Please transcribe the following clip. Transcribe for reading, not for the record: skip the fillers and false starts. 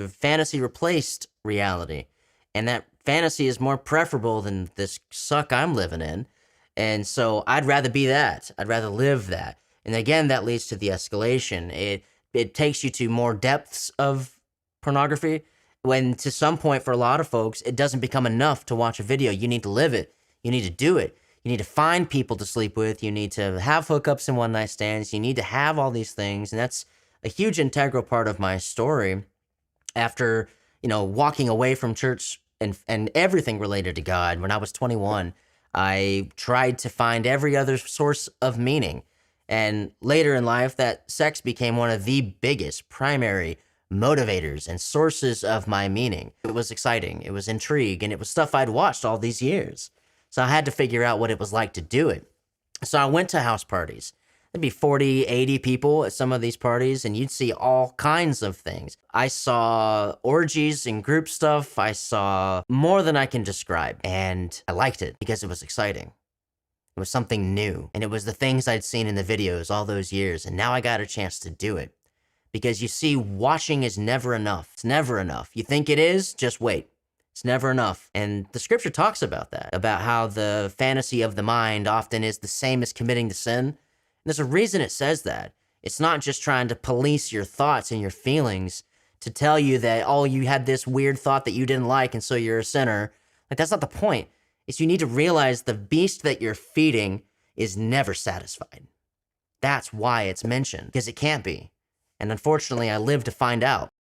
The fantasy replaced reality. And that fantasy is more preferable than this suck I'm living in. And so I'd rather be that. I'd rather live that. And again, that leads to the escalation. It takes you to more depths of pornography when to some point for a lot of folks, it doesn't become enough to watch a video. You need to live it. You need to do it. You need to find people to sleep with. You need to have hookups and one night stands. You need to have all these things. And that's a huge integral part of my story. After, walking away from church and everything related to God, when I was 21, I tried to find every other source of meaning. And later in life, that sex became one of the biggest primary motivators and sources of my meaning. It was exciting, it was intrigue, and it was stuff I'd watched all these years. So I had to figure out what it was like to do it. So I went to house parties. There'd be 40, 80 people at some of these parties, and you'd see all kinds of things. I saw orgies and group stuff. I saw more than I can describe, and I liked it because it was exciting. It was something new, and it was the things I'd seen in the videos all those years, and now I got a chance to do it. Because you see, watching is never enough. It's never enough. You think it is? Just wait. It's never enough. And the scripture talks about that, about how the fantasy of the mind often is the same as committing to sin. And there's a reason it says that. It's not just trying to police your thoughts and your feelings to tell you that, oh, you had this weird thought that you didn't like, and so you're a sinner. Like, that's not the point. It's you need to realize the beast that you're feeding is never satisfied. That's why it's mentioned, because it can't be. And unfortunately, I lived to find out.